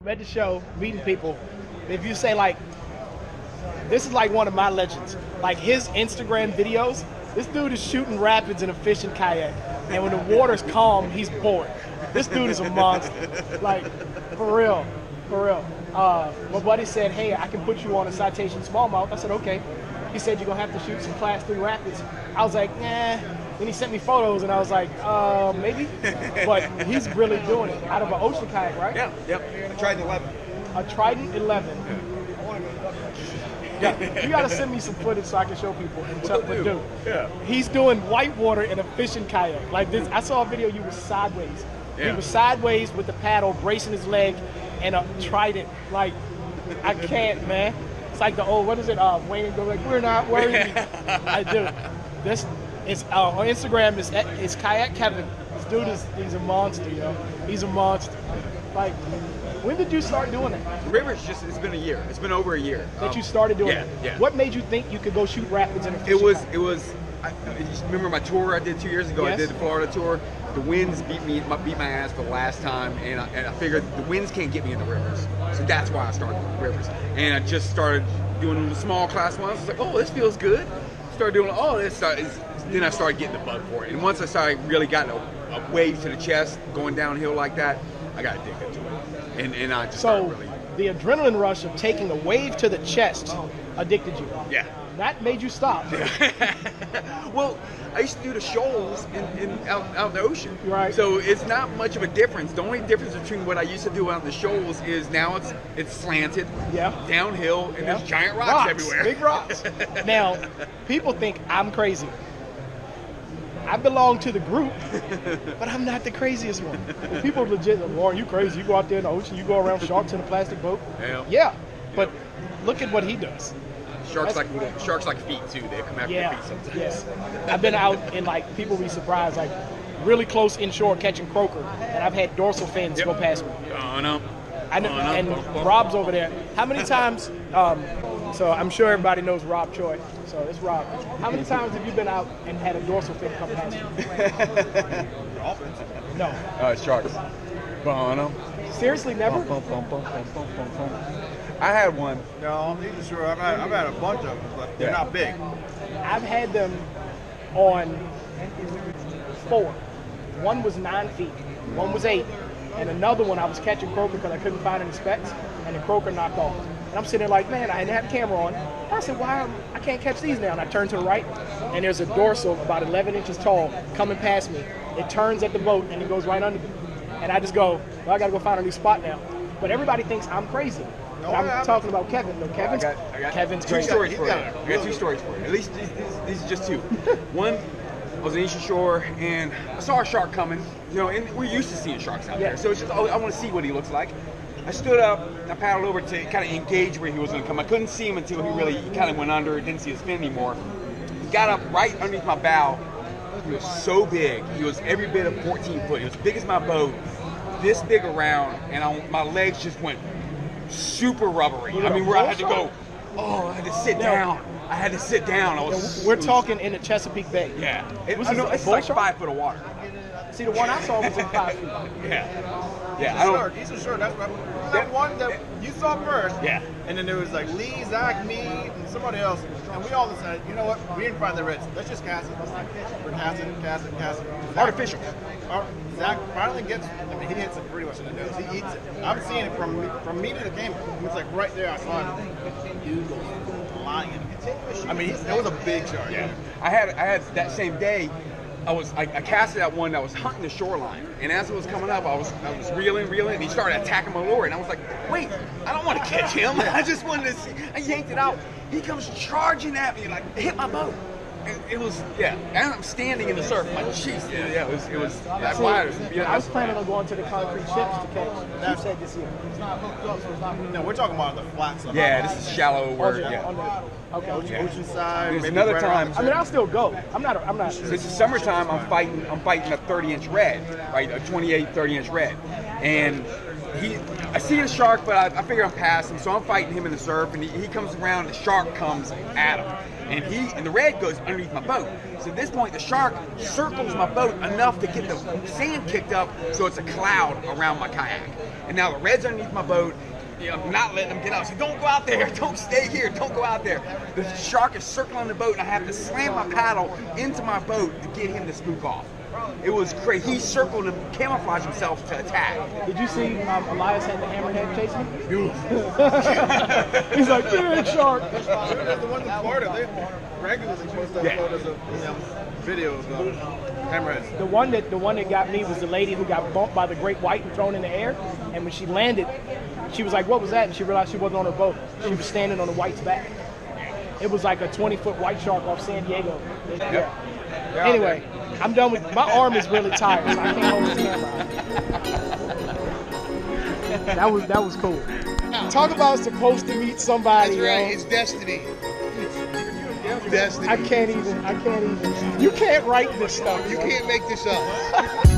at the show, meeting people. If you say like, this is like one of my legends. Like his Instagram videos, this dude is shooting rapids in a fishing kayak. And when the water's calm, he's bored. This dude is a monster. Like, for real, for real. My buddy said, hey, I can put you on a citation smallmouth. I said, okay. He said, you're gonna have to shoot some class 3 rapids. I was like, nah. Then he sent me photos and I was like, maybe. But he's really doing it. Out of an ocean kayak, right? Yeah, yep. A Trident 11. A Trident 11. Yeah, you gotta send me some footage so I can show people. Dude, yeah. He's doing whitewater in a fishing kayak. Like this, I saw a video you were sideways. Yeah. He was sideways with the paddle, bracing his leg, and a Trident. Like, I can't, man. It's like the old, what is it? Wayne and go like, we're not worried. I do. This is on Instagram. It's Kayak Kevin. This dude he's a monster, yo. He's a monster. Like, when did you start doing that? The river's it's been a year. It's been over a year. That you started doing it? Yeah. What made you think you could go shoot rapids in a fishing kayak? I remember my tour I did 2 years ago. Yes. I did the Florida tour. The winds beat my ass for the last time, and I figured the winds can't get me in the rivers. So that's why I started with rivers. And I just started doing the small class ones. I was like, oh, this feels good. Started doing this. Then I started getting the bug for it. And once I started really got a wave to the chest, going downhill like that, I got addicted to it. And I just started really... the adrenaline rush of taking a wave to the chest addicted you. Yeah. That made you stop. Well, I used to do the shoals out in the ocean. Right. So it's not much of a difference. The only difference between what I used to do out in the shoals is now it's slanted, downhill, and there's giant rocks everywhere. Big rocks. Now, people think I'm crazy. I belong to the group, but I'm not the craziest one. If people are legit, Lauren, you crazy. You go out there in the ocean, you go around sharks in a plastic boat. Yeah. But look at what he does. Sharks like feet too. They come after your feet sometimes. Yeah. I've been out and like people be surprised, like really close inshore catching croaker, and I've had dorsal fins go past me. Oh no. And Rob's over there. How many times? So I'm sure everybody knows Rob Choi. So it's Rob. How many times have you been out and had a dorsal fin come past you? No. Sharks. Bono. Seriously, never? I had one. No, I'm sure. I've had a bunch of them, but they're not big. I've had them on 4. One was 9 feet. One was 8. And another one, I was catching croaker because I couldn't find any specks, and the croaker knocked off. And I'm sitting there like, man, I didn't have the camera on. I said, why I can't catch these now? And I turn to the right, and there's a dorsal about 11 inches tall coming past me. It turns at the boat, and it goes right under me. And I just go, well, I got to go find a new spot now. But everybody thinks I'm crazy. But I'm talking about Kevin. No, Kevin's crazy. 2 stories for you. I got 2 stories for you. At least these are just 2. One, I was in Eastern Shore, and I saw a shark coming. You know, and we're used to seeing sharks out there. So it's just, I want to see what he looks like. I stood up, I paddled over to kind of engage where he was going to come. I couldn't see him until he kind of went under, didn't see his fin anymore. He got up right underneath my bow. He was so big. He was every bit of 14 foot. He was as big as my boat, this big around, and my legs just went super rubbery. I mean, where I had to go, I had to sit down. I had to sit down. We're talking in the Chesapeake Bay. Yeah. It's like 5 foot of water. See, the one I saw was in 5 feet. Yeah. He's a short. That's that one that you saw first. Yeah. And then there was like Lee, Zach, me, and somebody else. And we all decided, you know what? We didn't find the reds. Let's just cast it. We're casting. Artificial. Zach finally gets, he hits it pretty much in the nose. He eats it. I'm seeing it from me to the camera. It's like right there. I saw him. Dude was flying. I mean, it was a big shark. Yeah. I had that same day. I casted that one that was hunting the shoreline, and as it was coming up, I was reeling, and he started attacking my lure, and I was like, wait, I don't want to catch him. I just wanted to see. I yanked it out. He comes charging at me, like hit my boat. It was, and I'm standing in the surf, like, jeez, it was that wide. I was planning on going to the concrete ships to catch. You said this year. It's not hooked up, so it's not. No, we're talking about the flat stuff. Yeah, this is shallow where. Okay. Ocean side. There's another time. I mean, I'll still go. I'm not. This is summertime. I'm fighting a 30-inch red, right? A 28, 30-inch red, and I see the shark, but I figure I'm past him, so I'm fighting him in the surf, and he comes around, and the shark comes at him. And the red goes underneath my boat. So at this point, the shark circles my boat enough to get the sand kicked up so it's a cloud around my kayak. And now the red's underneath my boat. I'm not letting them get out. So don't go out there. Don't stay here. Don't go out there. The shark is circling the boat, and I have to slam my paddle into my boat to get him to spook off. It was crazy. He circled and camouflaged himself to attack. Did you see Elias had the hammerhead chasing him? He's like, big shark. The ones in Florida, they regularly post up photos of videos of hammerheads. The one that got me was the lady who got bumped by the great white and thrown in the air. And when she landed, she was like, what was that? And she realized she wasn't on her boat. She was standing on the white's back. It was like a 20-foot white shark off San Diego. Yeah. Anyway, I'm done with, my arm is really tired, so I can't hold this camera. That was cool. Talk about supposed to meet somebody. That's right, yo. it's destiny. Destiny. I can't even. You can't write this stuff. You yo. can't make this up.